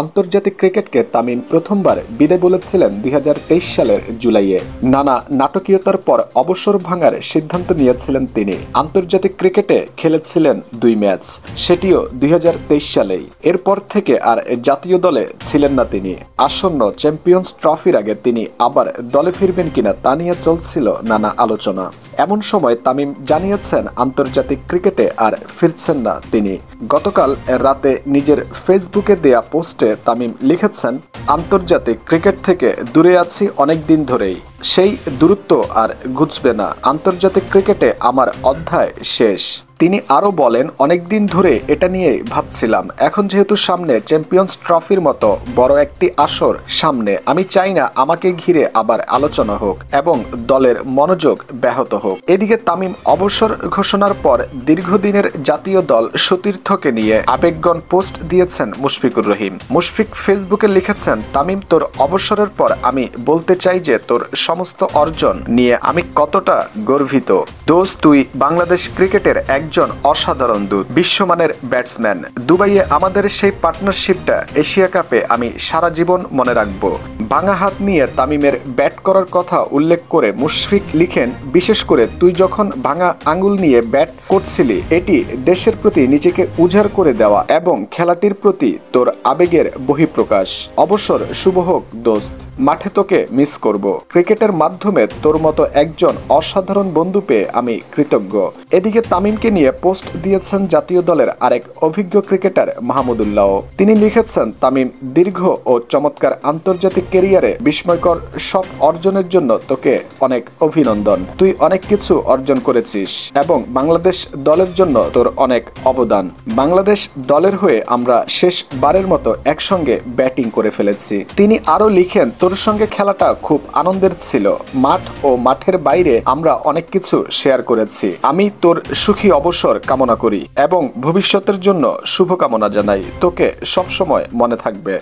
আন্তর্জাতিক ক্রিকেটকে তামিম প্রথমবার বিদায় বলেছিলেন ২০২৩ সালের জুলাইয়ে। নানা নাটকীয়তার পর অবসর ভাঙার সিদ্ধান্ত নিয়েছিলেন তিনি। আন্তর্জাতিক ক্রিকেটে খেলেছিলেন ২ ম্যাচ, সেটিও ২০২৩ সালেই। এরপর থেকে আর জাতীয় দলে ছিলেন না তিনি। আসন্ন চ্যাম্পিয়ন্স ট্রফির আগে তিনি আবার দলে ফিরবেন কিনা তা নিয়ে চলছিল নানা আলোচনা। এমন সময় তামিম জানিয়েছেন আন্তর্জাতিক ক্রিকেটে আর ফিরছেন না তিনি। গতকাল রাতে নিজের ফেসবুকে দেয়া পোস্টে তামিম লিখেছেন, আন্তর্জাতিক ক্রিকেট থেকে দূরে আছি অনেক দিন ধরেই, সেই দূরত্ব আর ঘুচবে না। আন্তর্জাতিক ক্রিকেটে আমার অধ্যায় শেষ। তিনি আরও বলেন, অনেকদিন ধরে এটা নিয়েই ভাবছিলাম। এখন যেহেতু সামনে চ্যাম্পিয়ন্স ট্রফির মতো বড় একটি আসর সামনে, আমি চাই না আমাকে ঘিরে আবার আলোচনা হোক এবং দলের মনোযোগ ব্যাহত হোক। এদিকে তামিম অবসর ঘোষণার পর দীর্ঘদিনের জাতীয় দল সতীর্থকে নিয়ে আবেগগণ পোস্ট দিয়েছেন মুশফিকুর রহিম। মুশফিক ফেসবুকে লিখেছেন, তামিম, তোর অবসরের পর আমি বলতে চাই যে তোর সমস্ত অর্জন নিয়ে আমি কতটা গর্বিত। দোস্ত, তুই বাংলাদেশ ক্রিকেটের একজন অসাধারণ দূত, বিশ্বমানের ব্যাটসম্যান। দুবাইয়ে আমাদের সেই পার্টনারশিপটা এশিয়া কাপে আমি সারা জীবন মনে রাখব। ভাঙা হাত নিয়ে তামিমের ব্যাট করার কথা উল্লেখ করে মুশফিক লিখেন, বিশেষ করে তুই যখন ভাঙা আঙ্গুল নিয়ে ব্যাট করছিলি, এটি দেশের প্রতি নিজেকে উজাড় করে দেওয়া এবং খেলাটির প্রতি তোর আবেগের বহিঃপ্রকাশ। অবসর শুভ হোক দোস্ত, মাঠে তোকে মিস করব। ক্রিকেটের মাধ্যমে তোর মতো একজন অসাধারণ বন্ধু পেয়ে আমি কৃতজ্ঞ। এদিকে তামিমকে নিয়ে পোস্ট দিয়েছেন জাতীয় দলের আরেক অভিজ্ঞ ক্রিকেটার মাহমুদুল্লাহ। তিনি লিখেছেন, তামিম, দীর্ঘ ও চমৎকার আন্তর্জাতিক ক্যারিয়ারে বিস্ময়কর সব অর্জনের জন্য তোকে অনেক অভিনন্দন। তুই অনেক কিছু অর্জন করেছিস এবং বাংলাদেশ দলের জন্য তোর অনেক অবদান। বাংলাদেশ দলের হয়ে আমরা শেষবারের মতো একসঙ্গে ব্যাটিং করে ফেলেছি। তিনি আরো লিখেন, তোর সঙ্গে খেলাটা খুব আনন্দের ছিল। মাঠ ও মাঠের বাইরে আমরা অনেক কিছু শেয়ার করেছি। আমি তোর সুখী অবসর কামনা করি এবং ভবিষ্যতের জন্য শুভকামনা জানাই। তোকে সবসময় মনে থাকবে।